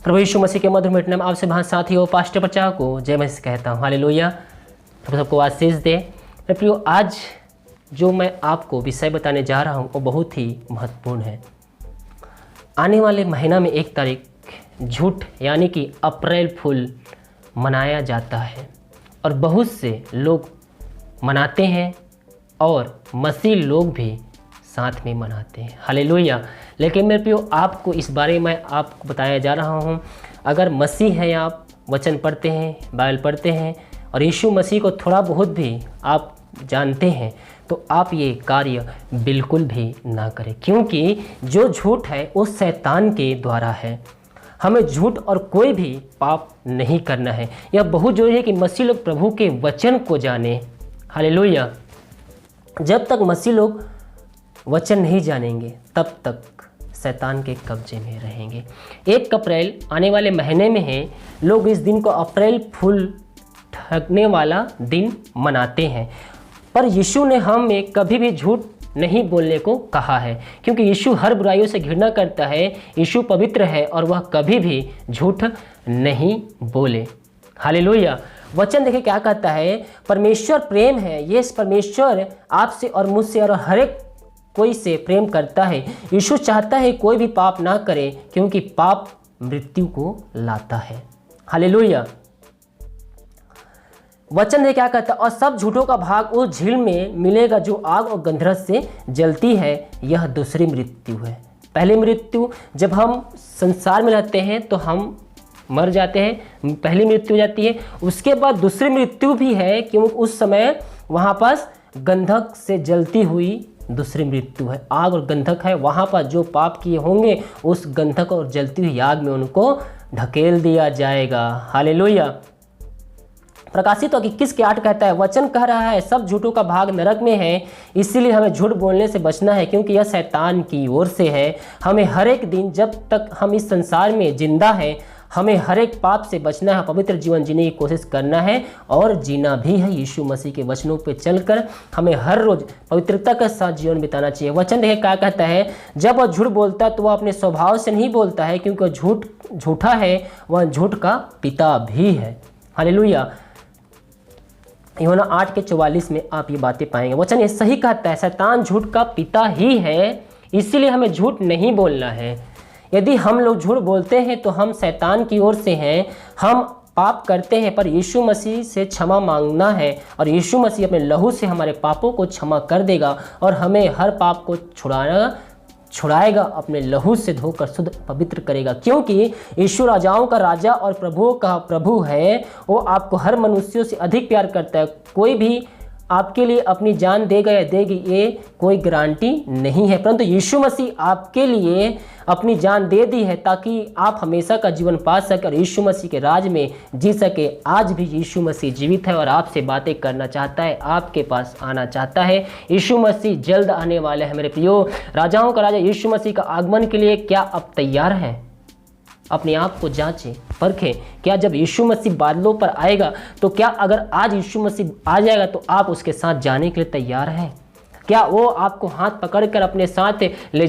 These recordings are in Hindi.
प्रभु यीशु मसीह के मधुर मिट नाम आपसे भां साथियों पास्टर बच्चा को जय मसीह कहता हूँ। हालेलुया। प्रभु सबको आशीष दे। मेरे प्रियो, आज जो मैं आपको विषय बताने जा रहा हूँ वो बहुत ही महत्वपूर्ण है। आने वाले महीना में 1 तारीख झूठ यानी कि अप्रैल फूल मनाया जाता है और बहुत से लोग मनाते हैं और मसीह लोग भी साथ में मनाते हैं। हालेलुया। लेकिन मेरे प्रियो, आपको इस बारे में आपको बताया जा रहा हूँ, अगर मसीह हैं, आप वचन पढ़ते हैं, बाइबल पढ़ते हैं और यीशु मसीह को थोड़ा बहुत भी आप जानते हैं तो आप ये कार्य बिल्कुल भी ना करें, क्योंकि जो झूठ है वो शैतान के द्वारा है। हमें झूठ और कोई भी पाप नहीं करना है। यह बहुत जरूरी है कि मसीह लोग प्रभु के वचन को जाने। हालेलुया। जब तक मसीह लोग वचन नहीं जानेंगे तब तक शैतान के कब्जे में रहेंगे। 1 अप्रैल आने वाले महीने में है। लोग इस दिन को अप्रैल फूल ठगने वाला दिन मनाते हैं, पर यीशु ने हमें कभी भी झूठ नहीं बोलने को कहा है, क्योंकि यीशु हर बुराइयों से घृणा करता है। यीशु पवित्र है और वह कभी भी झूठ नहीं बोले। हालेलुया। वचन देखिए क्या कहता है, परमेश्वर प्रेम है। ये परमेश्वर आपसे और मुझसे और हर एक कोई से प्रेम करता है। यीशु चाहता है कोई भी पाप ना करे, क्योंकि पाप मृत्यु को लाता है। हालेलुया। वचन देखिए क्या कहता है, और सब झूठों का भाग उस झील में मिलेगा जो आग और गंधरस से जलती है। यह दूसरी मृत्यु है। पहली मृत्यु, जब हम संसार में रहते हैं तो हम मर जाते हैं, पहली मृत्यु हो जाती है। उसके बाद दूसरी मृत्यु भी है, क्योंकि उस समय वहाँ पास गंधक से जलती हुई दूसरी मृत्यु है। आग और गंधक है, वहाँ पर जो पाप किए होंगे उस गंधक और जलती हुई आग में उनको ढकेल दिया जाएगा। हालेलुया। प्रकाशित 21:8 कहता है, वचन कह रहा है सब झूठों का भाग नरक में है, इसीलिए हमें झूठ बोलने से बचना है, क्योंकि यह शैतान की ओर से है। हमें हर एक दिन जब तक हम इस संसार में जिंदा हैं हमें हर एक पाप से बचना है, पवित्र जीवन जीने की कोशिश करना है और जीना भी है। यीशु मसीह के वचनों पे चलकर हमें हर रोज पवित्रता के साथ जीवन बिताना चाहिए। वचन देखिए क्या कहता है, जब वह झूठ बोलता है तो वह अपने स्वभाव से नहीं बोलता है, क्योंकि वह झूठा है, वह झूठ का पिता भी है। हालेलुया। यूहन्ना 8:44 में आप ये बातें पाएंगे। वचन ये सही कहता है, शैतान झूठ का पिता ही है, इसीलिए हमें झूठ नहीं बोलना है। यदि हम लोग झूठ बोलते हैं तो हम शैतान की ओर से हैं, हम पाप करते हैं, पर यीशु मसीह से क्षमा मांगना है और यीशु मसीह अपने लहू से हमारे पापों को क्षमा कर देगा और हमें हर पाप को छुड़ाएगा, अपने लहू से धोकर शुद्ध पवित्र करेगा, क्योंकि यीशु राजाओं का राजा और प्रभुओं का प्रभु है। वो आपको हर मनुष्यों से अधिक प्यार करता है। कोई भी आपके लिए अपनी जान देगा या देगी ये कोई गारंटी नहीं है, परंतु यीशु मसीह आपके लिए अपनी जान दे दी है ताकि आप हमेशा का जीवन पा सके और यीशु मसीह के राज में जी सके। आज भी यीशु मसीह जीवित है और आपसे बातें करना चाहता है, आपके पास आना चाहता है। यीशु मसीह जल्द आने वाले हैं मेरे प्रियो। राजाओं का राजा यीशु मसीह का आगमन के लिए क्या आप तैयार हैं? अपने आप को जांचें, परखें। क्या जब यीशु मसीह बादलों पर आएगा तो क्या अगर आज यीशु मसीह आ जाएगा तो आप उसके साथ जाने के लिए तैयार हैं? क्या वो आपको हाथ पकड़कर अपने साथ ले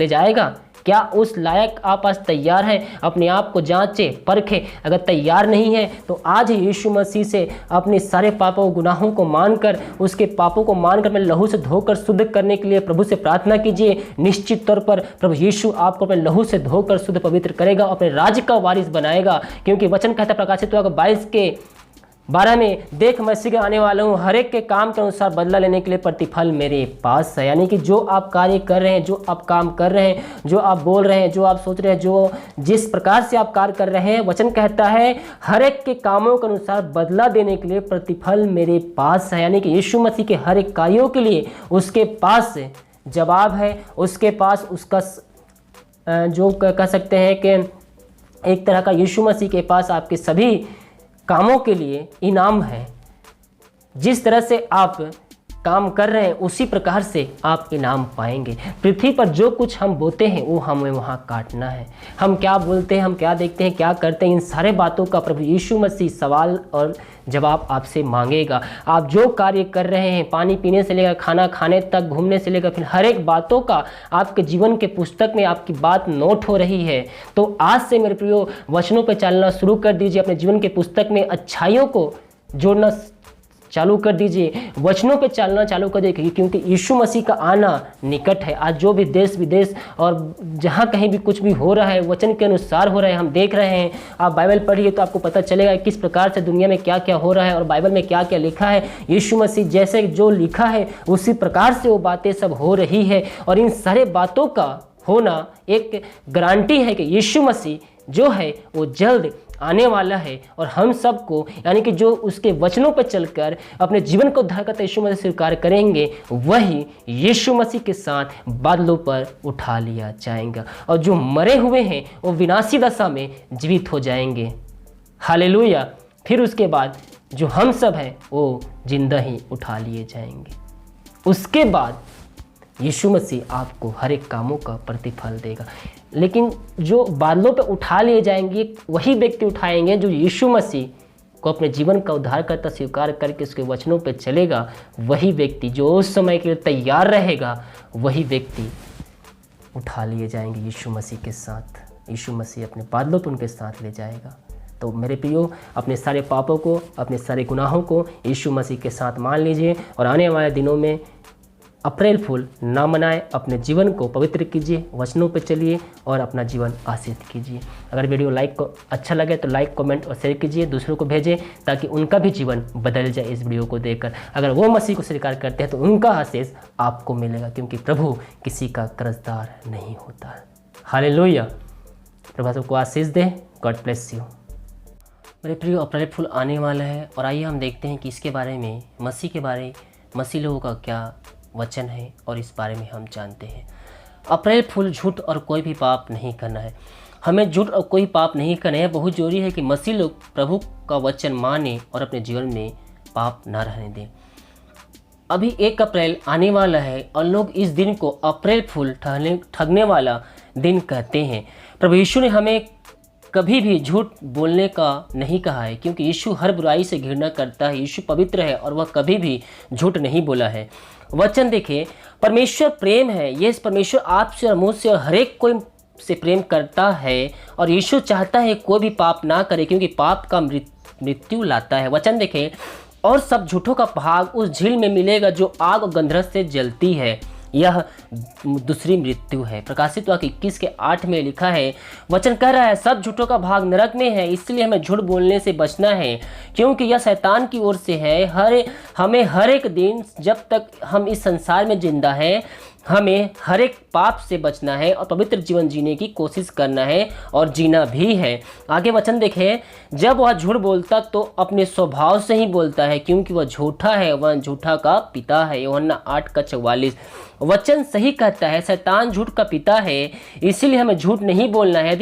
जाएगा? क्या उस लायक आप आज तैयार हैं? अपने आप को जांचें, परखें। अगर तैयार नहीं है तो आज ही यीशु मसीह से अपने सारे पापों गुनाहों को मानकर, उसके पापों को मानकर अपने लहू से धोकर शुद्ध करने के लिए प्रभु से प्रार्थना कीजिए। निश्चित तौर पर प्रभु यीशु आपको अपने लहू से धोकर शुद्ध पवित्र करेगा, अपने राज्य का वारिस बनाएगा, क्योंकि वचन कहता है प्रकाशित 22:12 में, देख मैं शीघ्र आने वाला हूँ, हर एक के काम के अनुसार बदला लेने के लिए प्रतिफल मेरे पास है। यानी कि जो आप कार्य कर रहे हैं, जो आप काम कर रहे हैं, जो आप बोल रहे हैं, जो आप सोच रहे हैं, जो जिस प्रकार से आप कार्य कर रहे हैं, वचन कहता है हर एक के कामों के अनुसार बदला देने के लिए प्रतिफल मेरे पास है। यानी कि यीशु मसीह के हर एक कार्यों के लिए उसके पास जवाब है, उसके पास उसका जो कह सकते हैं कि एक तरह का यीशु मसीह के पास आपके सभी कामों के लिए इनाम है। जिस तरह से आप काम कर रहे हैं उसी प्रकार से आप इनाम पाएंगे। पृथ्वी पर जो कुछ हम बोते हैं वो हमें वहाँ काटना है। हम क्या बोलते हैं, हम क्या देखते हैं, क्या करते हैं, इन सारे बातों का प्रभु यीशु मसीह सवाल और जवाब आपसे मांगेगा। आप जो कार्य कर रहे हैं, पानी पीने से लेकर खाना खाने तक, घूमने से लेकर, फिर हर एक बातों का आपके जीवन के पुस्तक में आपकी बात नोट हो रही है। तो आज से मेरे प्रियो वचनों पर चलना शुरू कर दीजिए। अपने जीवन के पुस्तक में अच्छाइयों को जोड़ना चालू कर दीजिए, वचनों पे चलना चालू कर दीजिए, क्योंकि यीशु मसीह का आना निकट है। आज जो भी देश विदेश और जहाँ कहीं भी कुछ भी हो रहा है वचन के अनुसार हो रहा है, हम देख रहे हैं। आप बाइबल पढ़िए तो आपको पता चलेगा किस प्रकार से दुनिया में क्या क्या हो रहा है और बाइबल में क्या क्या लिखा है। यीशु मसीह जैसे जो लिखा है उसी प्रकार से वो बातें सब हो रही है। और इन सारे बातों का होना एक गारंटी है कि यीशु मसीह जो है वो जल्द आने वाला है। और हम सबको यानी कि जो उसके वचनों पर चलकर अपने जीवन को उद्धारकर्ता यीशु मसीह स्वीकार करेंगे वही यीशु मसीह के साथ बादलों पर उठा लिया जाएगा। और जो मरे हुए हैं वो विनाशी दशा में जीवित हो जाएंगे। हालेलुया। फिर उसके बाद जो हम सब हैं वो जिंदा ही उठा लिए जाएंगे। उसके बाद यीशु मसीह आपको हर एक कामों का प्रतिफल देगा। लेकिन जो बादलों पे उठा लिए जाएंगे वही व्यक्ति उठाएंगे जो यीशु मसीह को अपने जीवन का उद्धारकर्ता स्वीकार करके उसके वचनों पे चलेगा। वही व्यक्ति जो उस समय के लिए तैयार रहेगा वही व्यक्ति उठा लिए जाएंगे यीशु मसीह के साथ। यीशु मसीह अपने बादलों पर उनके साथ ले जाएगा। तो मेरे प्रियो, अपने सारे पापों को, अपने सारे गुनाहों को यीशु मसीह के साथ मान लीजिए और आने वाले दिनों में अप्रैल फूल ना मनाएं। अपने जीवन को पवित्र कीजिए, वचनों पर चलिए और अपना जीवन आशीषित कीजिए। अगर वीडियो लाइक को अच्छा लगे तो लाइक, कमेंट और शेयर कीजिए, दूसरों को भेजें ताकि उनका भी जीवन बदल जाए इस वीडियो को देखकर। अगर वो मसीह को स्वीकार करते हैं तो उनका आशीष आपको मिलेगा, क्योंकि प्रभु किसी का कर्जदार नहीं होता। हालेलुया। प्रभु सबको आशीष दे। God bless you. मेरे प्रियो, अप्रैल फूल आने वाला है और आइए हम देखते हैं कि इसके बारे में मसीह लोगों का क्या वचन है और इस बारे में हम जानते हैं। अप्रैल फूल झूठ और कोई भी पाप नहीं करना है। हमें झूठ और कोई पाप नहीं करना है। बहुत जरूरी है कि मसीह लोग प्रभु का वचन माने और अपने जीवन में पाप ना रहने दें। अभी 1 अप्रैल आने वाला है और लोग इस दिन को अप्रैल फूल ठगने वाला दिन कहते हैं। प्रभु यीशु ने हमें कभी भी झूठ बोलने का नहीं कहा है, क्योंकि यीशु हर बुराई से घृणा करता है। यीशु पवित्र है और वह कभी भी झूठ नहीं बोला है। वचन देखिए, परमेश्वर प्रेम है। ये परमेश्वर आपसे और मुझसे और हर एक कोई से प्रेम करता है और यीशु चाहता है कोई भी पाप ना करे, क्योंकि पाप का मृत्यु लाता है। वचन देखें, और सब झूठों का भाग उस झील में मिलेगा जो आग और गंधरस से जलती है। यह दूसरी मृत्यु है। प्रकाशित वाक्य 21 के 8 में लिखा है, वचन कह रहा है सब झूठों का भाग नरक में है। इसलिए हमें झूठ बोलने से बचना है, क्योंकि यह शैतान की ओर से है। हमें हर एक दिन जब तक हम इस संसार में जिंदा है हमें हर एक पाप से बचना है और पवित्र जीवन जीने की कोशिश करना है और जीना भी है। आगे वचन देखें, जब वह झूठ बोलता तो अपने स्वभाव से ही बोलता है, क्योंकि वह झूठा है, वह झूठा का पिता है। यूहन्ना 8:44। वचन सही कहता है, शैतान झूठ का पिता है, इसीलिए हमें झूठ नहीं बोलना है।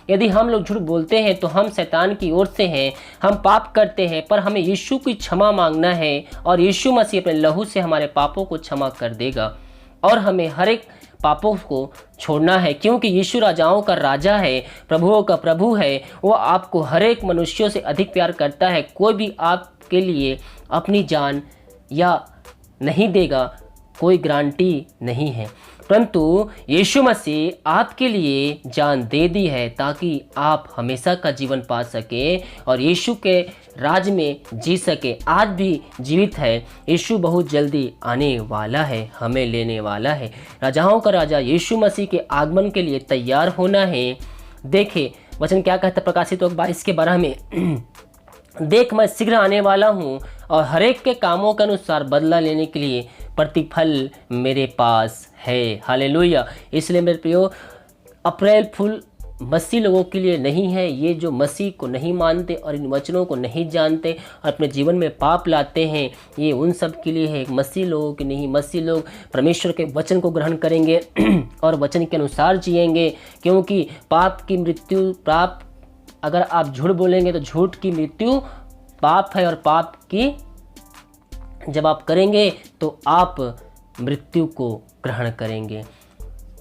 यदि हम लोग झूठ बोलते हैं तो हम शैतान की ओर से हैं, हम पाप करते हैं। पर हमें यीशु की क्षमा मांगना है और यीशु मसीह अपने लहू से हमारे पापों को क्षमा कर देगा और हमें हर एक पापों को छोड़ना है, क्योंकि यीशु राजाओं का राजा है, प्रभुओं का प्रभु है। वो आपको हर एक मनुष्यों से अधिक प्यार करता है। कोई भी आपके लिए अपनी जान या नहीं देगा, कोई गारंटी नहीं है, परंतु यीशु मसीह आपके लिए जान दे दी है ताकि आप हमेशा का जीवन पा सके और यीशु के राज में जी सके। आज भी जीवित है। यीशु बहुत जल्दी आने वाला है, हमें लेने वाला है। राजाओं का राजा यीशु मसीह के आगमन के लिए तैयार होना है। देखे वचन क्या कहता है, प्रकाशित 22:12 में देख मैं शीघ्र आने वाला हूँ और हर एक के कामों के अनुसार बदला लेने के लिए प्रतिफल मेरे पास है। हालेलुया। इसलिए मेरे प्रियो, अप्रैल फूल मसीह लोगों के लिए नहीं है। ये जो मसीह को नहीं मानते और इन वचनों को नहीं जानते और अपने जीवन में पाप लाते हैं, ये उन सब के लिए है, मसीह लोगों के नहीं। मसीह लोग परमेश्वर के वचन को ग्रहण करेंगे और वचन के अनुसार जिएंगे, क्योंकि पाप की मृत्यु अगर आप झूठ बोलेंगे तो झूठ की मृत्यु पाप है और पाप की जब आप करेंगे तो आप मृत्यु को ग्रहण करेंगे।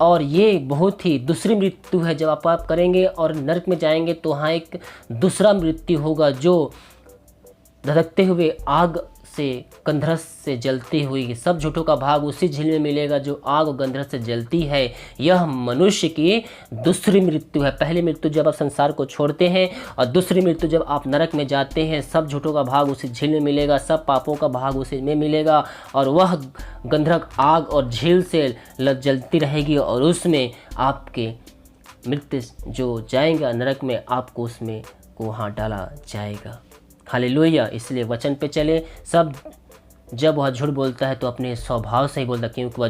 और ये बहुत ही दूसरी मृत्यु है, जब आप करेंगे और नरक में जाएंगे तो वहाँ एक दूसरा मृत्यु होगा जो धधकते हुए आग से गंधरस से जलती हुई। सब झूठों का भाग उसी झील में मिलेगा जो आग और गंधरस से जलती है। यह मनुष्य की दूसरी मृत्यु है। पहली मृत्यु जब आप संसार को छोड़ते हैं, और दूसरी मृत्यु जब आप नरक में जाते हैं। सब झूठों का भाग उसी झील में मिलेगा, सब पापों का भाग उसी में मिलेगा, और वह गंधक आग और झील से जलती रहेगी, और उसमें आपके मृत्यु जो जाएगा नरक में, आपको उसमें को वहाँ डाला जाएगा। हालेलुया। इसलिए वचन पे चले। सब जब वह झूठ बोलता है तो अपने स्वभाव से ही बोलता है, क्योंकि वह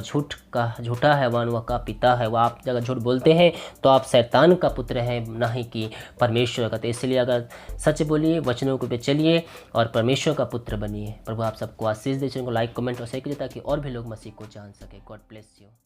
झूठा है, वह का पिता है। वह आप अगर झूठ बोलते हैं तो आप शैतान का पुत्र हैं, ना ही कि परमेश्वर का। तो इसलिए अगर सच बोलिए, वचनों पे चलिए और परमेश्वर का पुत्र बनिए। प्रभु आप सबको आशीष दे। चैनल को लाइक, कमेंट और शेयर कीजिए ताकि और भी लोग मसीह को जान सके। God bless you.